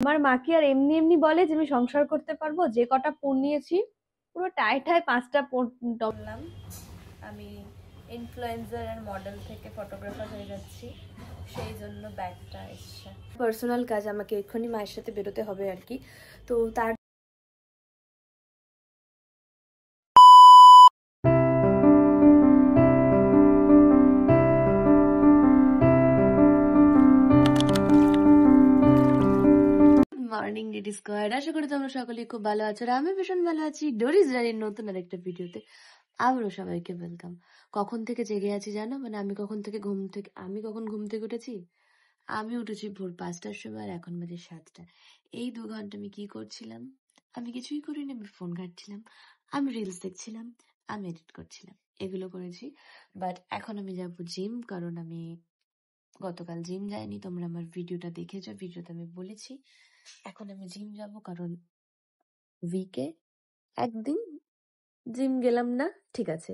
আমার মা কি আর এমনি এমনি বলে যে আমি সংসার করতে পারবো? যে কটা ফোন নিয়েছি পুরো টায় টায় 5টা বললাম আমি ইনফ্লুয়েন্সার আর মডেল থেকে ফটোগ্রাফার হয়ে যাচ্ছি, সেই জন্য ব্যাগটা এসছে। পার্সোনাল কাজ, আমাকে এক্ষুনি মায়ের সাথে বেরোতে হবে আর কি। তো তার মর্নিং লেডি স্কোয়াড, আশা করি তোমরা সকলেই খুব ভালো আছো আর আমি ভীষণ ভালো আছি। ডোরিস ডায়েরির নতুন আরেকটা ভিডিওতে আবারও সবাইকে ওয়েলকাম। কখন থেকে জেগে আছি জানো? মানে আমি কখন ঘুম থেকে উঠেছি? আমি উঠেছি ভোর 5টার সময় আর এখন বাজে 7টা। এই 2 ঘন্টা আমি কি করছিলাম? আমি কিছুই করিনি, আমি ফোন ঘাঁটছিলাম, আমি রিলস দেখছিলাম, আমি এডিট করছিলাম, এগুলো করেছি। বাট এখন আমি যাবো জিম, কারণ আমি গতকাল জিম যাইনি, তোমরা আমার ভিডিওটা দেখেছো, ভিডিওতে আমি বলেছি। এখন আমি জিম যাব, কারণ উইকে একদিন জিম গেলাম না ঠিক আছে,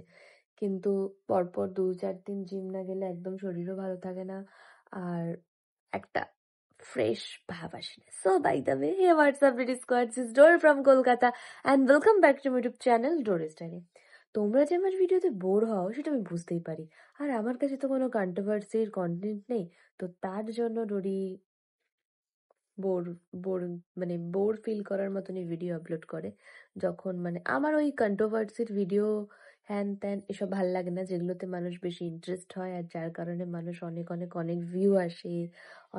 কিন্তু পরপর 2-4 দিন জিম না গেলে একদম শরীরও ভালো থাকে না আর একটা ফ্রেশ ভাব আসে না। So by the way, hey WhatsApp lady squad, this Dor from Kolkata and welcome back to my YouTube channel Dori's Diary. তোমরা যে আমার ভিডিওতে বোর হও সেটা আমি বুঝতেই পারি, আর আমার কাছে তো কোনো কন্ট্রোভার্সির কন্টেন্ট নেই, তো তার জন্য ডোরি বোর বোর মানে বোর ফিল করার মতনই ভিডিও আপলোড করে। যখন মানে আমার ওই কন্ট্রোভার্সির ভিডিও হ্যান ত্যান এসব ভাল লাগে না, যেগুলোতে মানুষ বেশি ইন্টারেস্ট হয় আর যার কারণে মানুষ অনেক অনেক অনেক ভিউ আসে,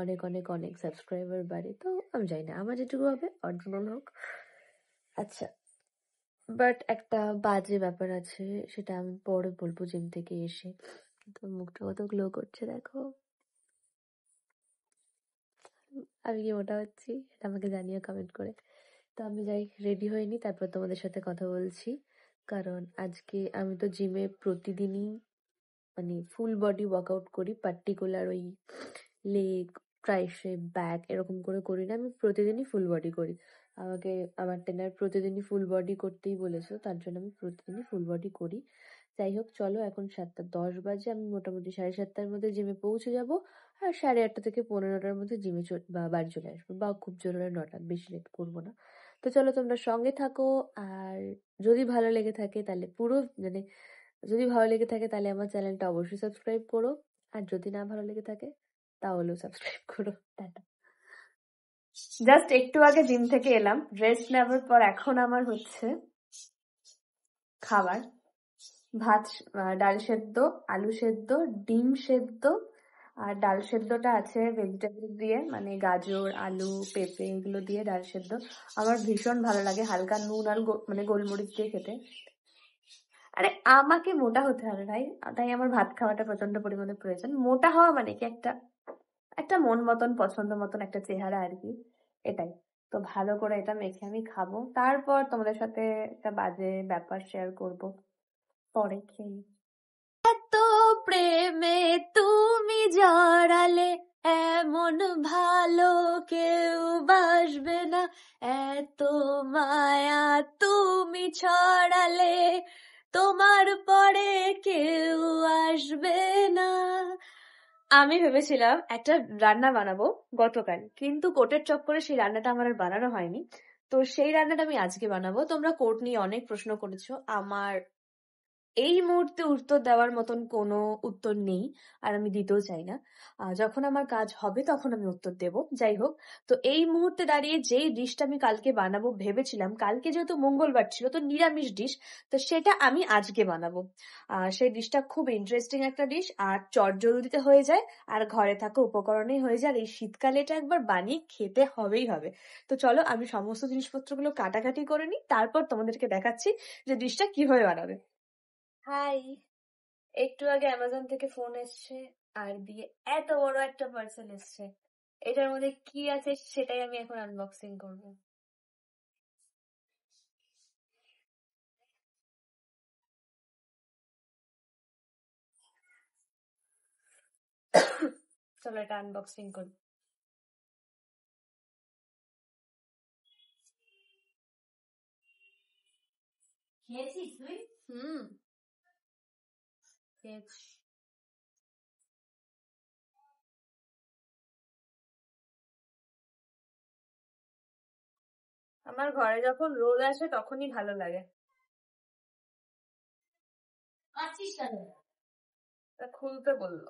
অনেক অনেক অনেক সাবস্ক্রাইবার বাড়ে। তো আমি জানি না, আমার যেটুকু হবে অরিজিনাল হোক। আচ্ছা, বাট একটা বাজে ব্যাপার আছে, সেটা আমি পরে বলবো জিম থেকে এসে। তো মুখটা কত গ্লো করছে দেখো। আমি কি মোটা হচ্ছি সেটা আমাকে জানিও কমেন্ট করে। তো আমি যাই, রেডি হয়ে নিই, তারপর তোমাদের সাথে কথা বলছি। কারণ আজকে আমি তো জিমে প্রতিদিনই মানে ফুল বডি ওয়ার্কআউট করি, পার্টিকুলার ওই লেগ, ট্রাইসেপ, ব্যাক এরকম করে করি না, আমি প্রতিদিনই ফুল বডি করি। আমাকে আমার ট্রেনার প্রতিদিনই ফুল বডি করতেই বলেছে, তার জন্য আমি প্রতিদিনই ফুল বডি করি। যাই হোক, চলো, এখন 7টা 10 বাজে, আমি মোটামুটি 7:30টার মধ্যে জিমে পৌঁছে যাব আর 8:30 থেকে 9:15টার মধ্যে জিমে বা বাড়ি চলে আসবো, বা খুব জোর হলে 9টা, বেশি লেট করবো না। তো চলো তোমরা সঙ্গে থাকো, আর যদি ভালো লেগে থাকে তাহলে যদি ভালো লেগে থাকে তাহলে আমার চ্যানেলটা অবশ্যই সাবস্ক্রাইব করো, আর যদি না ভালো লেগে থাকে তাহলেও সাবস্ক্রাইব করো। টাটা। জাস্ট একটু আগে জিম থেকে এলাম, রেস্ট নেওয়ার পর এখন আমার হচ্ছে খাবার। ভাত, ডাল সেদ্ধ, আলু সেদ্ধ, ডিম সেদ্ধ, আর ডাল সেদ্ধটা আছে ভেজিটেবল দিয়ে, মানে গাজর, আলু, পেঁপে এগুলো দিয়ে ডাল সেদ্ধ। আমার ভীষণ ভালো লাগে হালকা নুন আর মানে গোলমরিচ দিয়ে খেতে। আরে আমাকে মোটা হতে হবে ভাই, তাই আমার ভাত খাওয়াটা প্রচন্ড পরিমাণে প্রয়োজন। মোটা হওয়া মানে কি একটা একটা মন মতন পছন্দ মতন একটা চেহারা আর কি, এটাই। তো ভালো করে এটা মেখে আমি খাবো, তারপর তোমাদের সাথে একটা বাজে ব্যাপার শেয়ার করব পরে খেয়ে। এত প্রেমে তুমি জড়ালে, এমন ভালো কেউ বাসবে না, এত মায়া তুমি ছড়ালে, তোমার পরে কেউ আসবে না। আমি ভেবেছিলাম একটা রান্না বানাবো গতকাল, কিন্তু কোর্টের চক্করে সেই রান্নাটা আমার আর বানানো হয়নি। তো সেই রান্নাটা আমি আজকে বানাবো। তোমরা কোর্ট নিয়ে অনেক প্রশ্ন করেছো, আমার এই মুহূর্তে উত্তর দেওয়ার মতন কোনো উত্তর নেই, আর আমি দিতেও চাই না। যখন আমার কাজ হবে তখন আমি উত্তর দেব। যাই হোক, তো এই মুহূর্তে দাঁড়িয়ে যেই ডিশটা আমি কালকে বানাবো ভেবেছিলাম, কালকে যেহেতু মঙ্গলবার ছিল তো নিরামিষ ডিশ, তো সেটা আমি আজকে বানাবো। সেই ডিশটা খুব ইন্টারেস্টিং একটা ডিশ, আর চটজলদিতে হয়ে যায়, আর ঘরে থাকা উপকরণেই হয়ে যায়, আর এই শীতকালে এটা একবার বানিয়ে খেতে হবেই হবে। তো চলো আমি সমস্ত জিনিসপত্রগুলো কাটাকাটি করে নিই, তারপর তোমাদেরকে দেখাচ্ছি যে ডিশটা কিভাবে বানাবে। হাই, একটু আগে অ্যামাজন থেকে ফোন এসছে, আর দিয়ে এত বড় একটা পার্সেল এসছে। এটার মধ্যে কি আছে সেটাই আমি এখন আনবক্সিং করব। চলো এটা আনবক্সিং করি। খেয়েছিস তুই? হুম, খেয়েছি। আমার ঘরে যখন রোদ আসে তখনই ভালো লাগে। তা খুলতে বললো।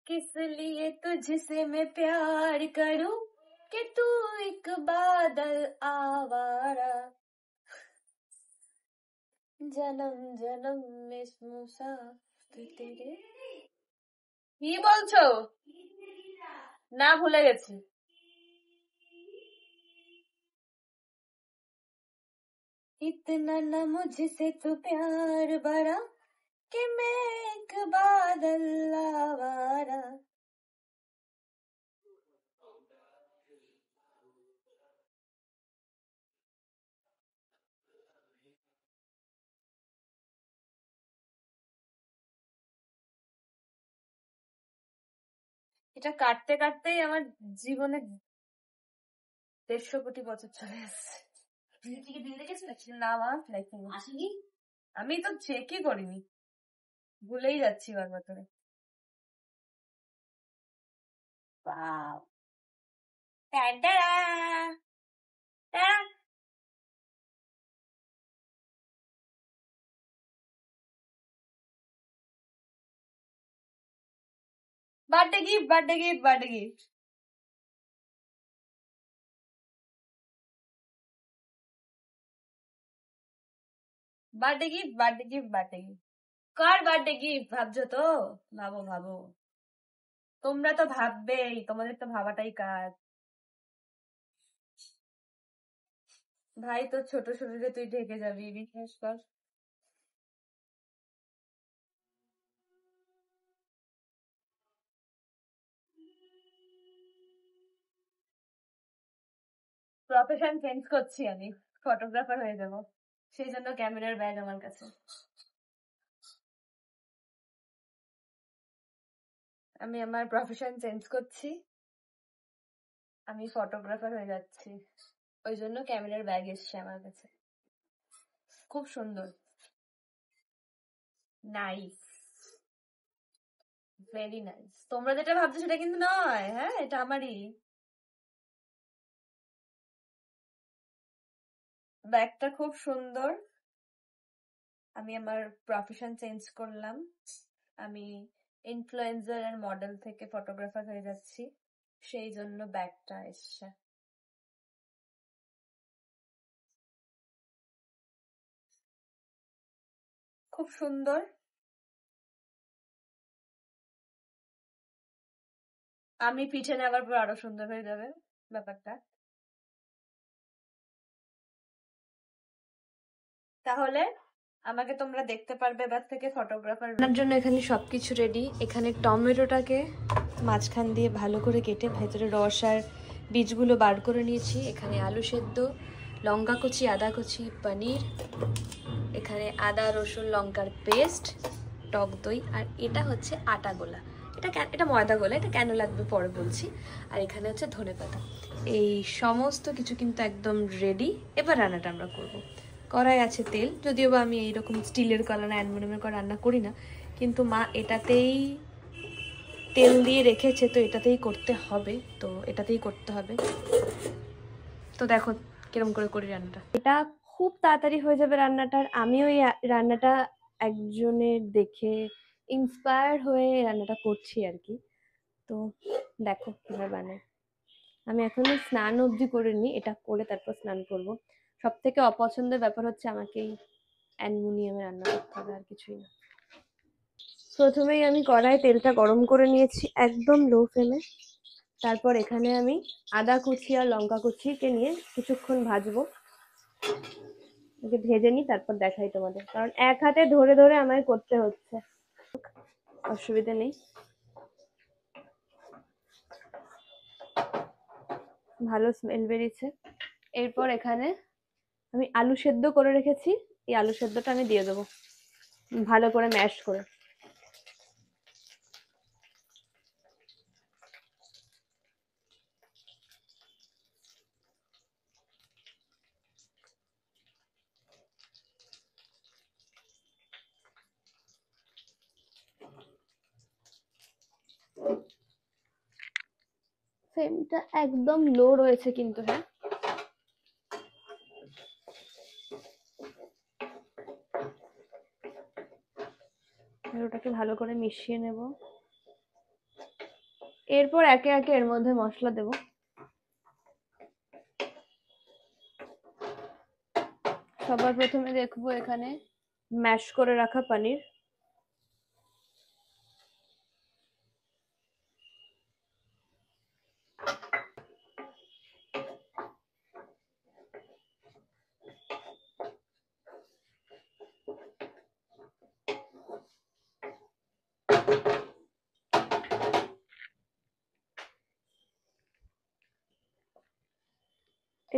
किस लिए तुझसे मैं प्यार करूं कि तू एक बादल आवारा, जन्म जन्म में मुसाफिर तेरे। কি বলছো? না, ভুলে গেছি। इतना न मुझसे तू प्यार बड़ा कि मैं एक बादल आवारा। এটা কাটতে কাটতেই আমার জীবনে 150 কোটি বছর চলে আসছে। না মা, আসেনি। আমি তো চেকই করিনি, ভুলেই যাচ্ছি বারবার করে। Wow. Ta-da! Ta-da! Birthday gift, birthday gift, birthday gift. Birthday gift, birthday gift, birthday gift. কার বার্থডে গিফট ভাবছো তো? ভাবো ভাবো, তোমরা তো ভাববেই, তোমাদের তো ভাবাটাই কাজ। ভাই, তোর ছোট শরীরে তুই ঢেকে যাবি, বিশ্বাস কর। প্রফেশন চেঞ্জ করছি, আমি ফটোগ্রাফার হয়ে যাব, সেই জন্য ক্যামেরার ব্যাগ আমার কাছে। আমি আমার প্রফেশন চেঞ্জ করছি, আমি ফটোগ্রাফার হয়ে যাচ্ছি, ওই জন্য ক্যামেরার ব্যাগ এসছে আমার কাছে। খুব সুন্দর, নাইস, ভেরি নাইস। তোমরা যেটা ভাবছো সেটা কিন্তু নয়, হ্যাঁ, এটা আমারই। ব্যাগটা খুব সুন্দর। আমি আমার প্রফেশন চেঞ্জ করলাম, আমি ইনফ্লুয়েন্সার আর মডেল থেকে ফটোগ্রাফার হয়ে যাচ্ছি, সেই জন্য ব্যাগটা এসছে। খুব সুন্দর। আমি পিঠে নেওয়ার পর আরো সুন্দর হয়ে যাবে ব্যাপারটা। তাহলে আমাকে তোমরা দেখতে পারবে এবার থেকে ফটোগ্রাফার। রান্নার জন্য এখানে সবকিছু রেডি। এখানে টমেটোটাকে মাঝখান দিয়ে ভালো করে কেটে ভেতরে রস আর বীজগুলো বার করে নিয়েছি। এখানে আলু সেদ্ধ, লঙ্কা কুচি, আদা কুচি, পনির, এখানে আদা রসুন লঙ্কার পেস্ট, টক দই, আর এটা হচ্ছে আটা গোলা। এটা ময়দা গোলা, এটা কেন লাগবে পরে বলছি। আর এখানে হচ্ছে ধনেপাতা। এই সমস্ত কিছু কিন্তু একদম রেডি। এবার রান্নাটা আমরা করব। কড়াই আছে তেল, যদিও বা আমি এইরকম স্টিলের কড়া না অ্যালুমিনিয়ামের কড়া রান্না করি না, কিন্তু মা এটাতেই তেল দিয়ে রেখেছে, তো এটাতেই করতে হবে, তো এটাতেই করতে হবে। তো দেখো কিরম করে করি রান্নাটা। এটা খুব তাড়াতাড়ি হয়ে যাবে রান্নাটার। আমিও এই রান্নাটা একজনের দেখে ইন্সপায়ার হয়ে রান্নাটা করছি আর কি। তো দেখো কিভাবে বানাই। আমি এখনো স্নান অবধি করিনি, এটা করে তারপর স্নান করব। সব থেকে অপছন্দের ব্যাপার হচ্ছে আমাকে এই অ্যালুমিনিয়ামে রান্না করতে হবে, আর কিছুই না। প্রথমেই আমি কড়াই তেলটা গরম করে নিয়েছি একদম লো ফ্লেমে। তারপর এখানে আমি আদা কুচি আর লঙ্কা কুচিকে নিয়ে কিছুক্ষণ ভাজবো। ভেজে নিই, তারপর দেখাই তোমাদের, কারণ এক হাতে ধরে ধরে আমায় করতে হচ্ছে, অসুবিধা নেই। ভালো স্মেল বেরিয়েছে। এরপর এখানে আমি আলু সেদ্ধ করে রেখেছি, এই আলু সেদ্ধটা আমি দিয়ে দেবো ভালো করে ম্যাশ করে। ফ্লেমটা একদম লো রয়েছে কিন্তু। হ্যাঁ, ওটাকে ভালো করে মিশিয়ে নেব। এরপর একে একে এর মধ্যে মশলা দেব। সবার প্রথমে দেখবো এখানে ম্যাশ করে রাখা পনির।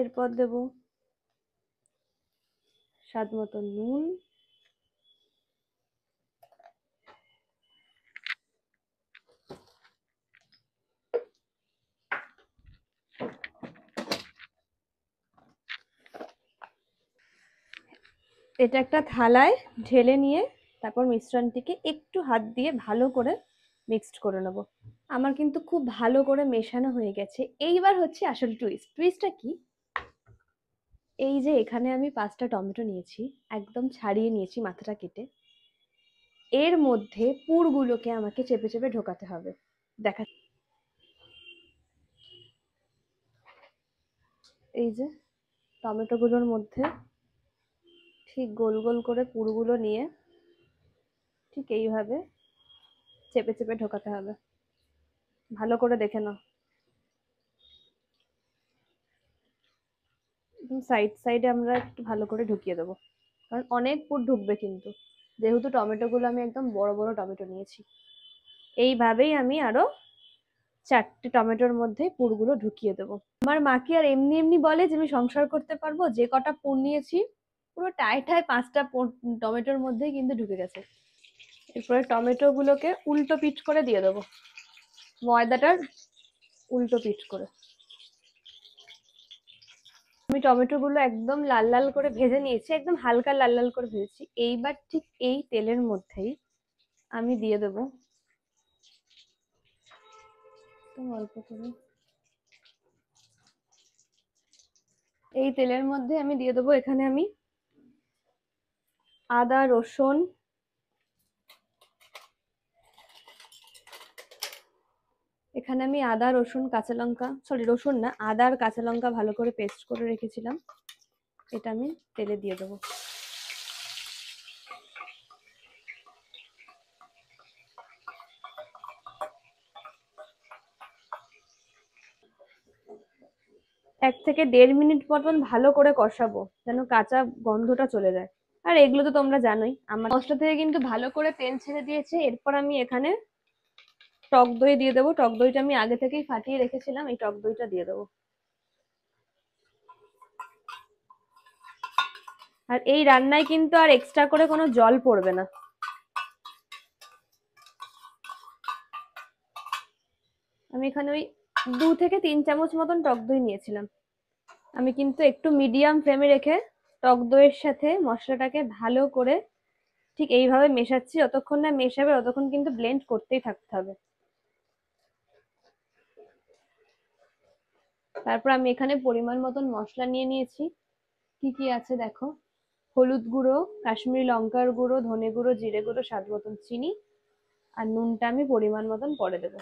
এরপর দেব স্বাদ মতো নুন, এটা একটা থালায় ঢেলে নিয়ে তারপর মিশ্রণটিকে একটু হাত দিয়ে ভালো করে মিক্সড করে নেব। আমার কিন্তু খুব ভালো করে মেশানো হয়ে গেছে। এইবার হচ্ছে আসল টুইস্টটা কি, এই যে এখানে আমি 5টা টমেটো নিয়েছি, একদম ছাড়িয়ে নিয়েছি মাথাটা কেটে, এর মধ্যে পুরগুলোকে আমাকে চেপে চেপে ঢোকাতে হবে। দেখা, এই যে টমেটোগুলোর মধ্যে ঠিক গোল গোল করে পুরগুলো নিয়ে ঠিক এইভাবে চেপে চেপে ঢোকাতে হবে। ভালো করে দেখে নাও, সাইড সাইডে আমরা একটু ভালো করে ঢুকিয়ে দেবো, কারণ অনেক পুর ঢুকবে কিন্তু, যেহেতু টমেটোগুলো আমি একদম বড় বড় টমেটো নিয়েছি। এইভাবেই আমি আরো 4টে টমেটোর মধ্যে পুরগুলো ঢুকিয়ে দেবো। আমার মা কি আর এমনি এমনি বলে যে আমি সংসার করতে পারবো? যে কটা পুর নিয়েছি পুরো ঠায় ঠায় 5টা টমেটোর মধ্যেই কিন্তু ঢুকে গেছে। এরপরে টমেটো গুলোকে উল্টো পিঠ করে দিয়ে দেবো, ময়দাটার উল্টো পিঠ করে। আমি টমেটো গুলো একদম লাল লাল করে ভেজে নিয়েছি, একদম হালকা লাল লাল করে ভেজেছি। এইবার ঠিক এই তেলের মধ্যেই আমি দিয়ে দেবো অল্প করে, এই তেলের মধ্যে আমি দিয়ে দেবো এখানে আমি আদা রসুন, এখানে আমি আদা রসুন কাঁচা লঙ্কা, সরি রসুন না, আদা আর কাঁচা লঙ্কা ভালো করে পেস্ট করে রেখেছিলাম, এটা আমি তেলে দিয়ে দেবো। এক থেকে 1.5 মিনিট মতন ভালো করে কষাবো, যেন কাঁচা গন্ধটা চলে যায়। আর এগুলো তো তোমরা জানোই, আমার মশলা থেকে কিন্তু ভালো করে তেল ছেড়ে দিয়েছে। এরপর আমি এখানে টক দই দিয়ে দেবো। টক দইটা আমি আগে থেকেই ফাটিয়ে রেখেছিলাম, এই টক দইটা দিয়ে দেবো। আর এই রান্নায় কিন্তু আর এক্সট্রা করে কোনো জল পড়বে না। আমি এখানে ওই 2 থেকে 3 চামচ মতন টক দই নিয়েছিলাম। আমি কিন্তু একটু মিডিয়াম ফ্লেমে রেখে টক দইয়ের সাথে মশলাটাকে ভালো করে ঠিক এইভাবে মেশাচ্ছি। যতক্ষণ না মেশাবে ততক্ষণ কিন্তু ব্লেন্ড করতেই থাকতে হবে। তারপর আমি এখানে পরিমাণ মতন মশলা নিয়ে নিয়েছি। কি কি আছে দেখো, হলুদ গুঁড়ো, কাশ্মীরি লঙ্কার গুঁড়ো, ধনে গুঁড়ো, জিরে গুঁড়ো, স্বাদ মতন চিনি, আর নুনটা আমি পরিমাণ মতন পরে দেবো।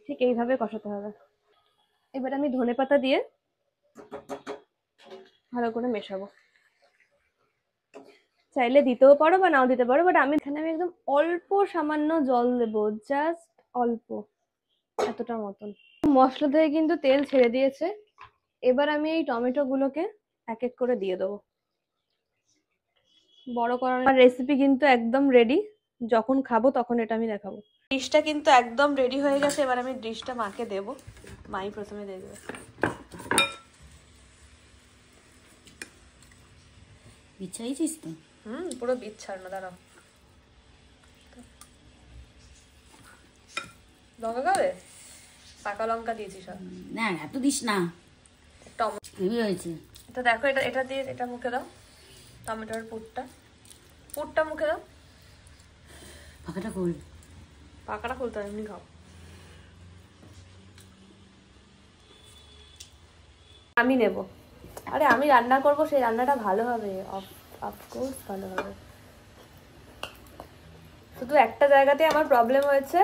ঠিক এইভাবে কষাতে হবে। এবার আমি ধনেপাতা দিয়ে ভালো করে মেশাবো। চাইলে দিতেও পারো বা নাও দিতে পারো, বাট আমি এখানে একদম অল্প সামান্য জল দেবো, জাস্ট অল্প, এতটা মতন। মশলা থেকে কিন্তু তেল ছেড়ে দিয়েছে। এবার আমি এই টমেটো গুলোকে এক এক করে দিয়ে দেবো। বড় করার রেসিপি কিন্তু একদম রেডি, যখন খাবো তখন এটা আমি দেখাবো। ডিশটা কিন্তু একদম রেডি হয়ে গেছে। এবার আমি ডিশটা মাকে দেবো, মাই প্রথমে দিয়ে দেবে। বিছাইছিস তো? পুরো বিচ্ছান্ন। দাঁড়াও, লঙ্কা খাবে? পাকা লঙ্কা দিয়েছি সব। না এত দিস না, হেভি হয়েছে। এটা দেখো, এটা এটা দিয়ে এটা মুখে দাও, টমেটোর পুরটা মুখে দাও। পাকাটা খোল। পাকাটা খুলতে হবে, এমনি খাও। আমি নেব। আরে আমি রান্না করব, সেই রান্নাটা ভালো হবে, অফকোর্স ভালো হবে। শুধু একটা জায়গাতে আমার প্রবলেম হয়েছে,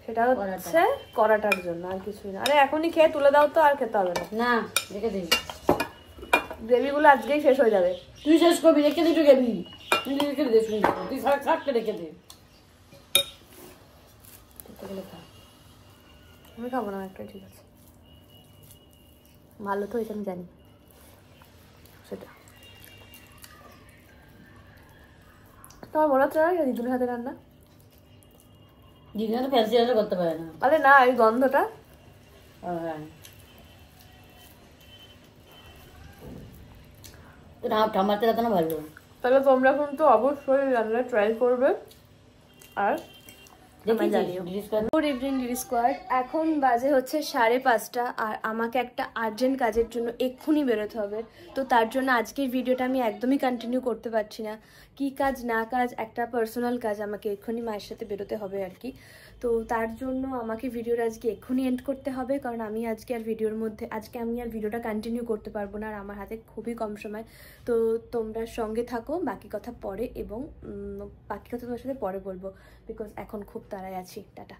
সেটা হচ্ছে কড়াটার জন্য, আর কিছুই না। আরে এখনই খেয়ে তুলে দাও তো, আর খেতে হবে না। না, রেখে দে। গ্রেভিগুলো আজকেই শেষ হয়ে যাবে। তুই শেষ করবি, রেখে দে, তুই গ্রেভি তুই রেখে দে, শুনি তুই খাটতে রেখে দে। আমি খাবো না একটা, ঠিক আছে, ভালো তো হয়েছে আমি জানি সেটা। তোমার মনে হচ্ছে না দিদুর হাতে রান্না? দিদি তো ফ্যান্সি রান্না করতে পারে না। আরে না, এই গন্ধটা। হ্যাঁ, ঠাম্মাতে রাতে না ভালো। তাহলে তোমরা কিন্তু অবশ্যই রান্না ট্রাই করবে। আর গুড ইভিনিং ডিডি স্কোয়াড। এখন বাজে হচ্ছে 5:30, আর আমাকে একটা আর্জেন্ট কাজের জন্য এক্ষুনি বেরোতে হবে। তো তার জন্য আজকের ভিডিওটা আমি একদমই কন্টিনিউ করতে পারছি না। কি কাজ না কাজ, একটা পার্সোনাল কাজ, আমাকে এক্ষুনি মায়ের সাথে বেরোতে হবে আর কি। তো তার জন্য আমাকে ভিডিওটা আজকে এক্ষুনি এন্ড করতে হবে, কারণ আমি আজকে আর ভিডিওটা কন্টিনিউ করতে পারবো না, আর আমার হাতে খুবই কম সময়। তো তোমরা সঙ্গে থাকো, বাকি কথা পরে, এবং বাকি কথা তোমার সাথে পরে বলবো, বিকজ এখন খুব তাড়ায় আছি। টাটা।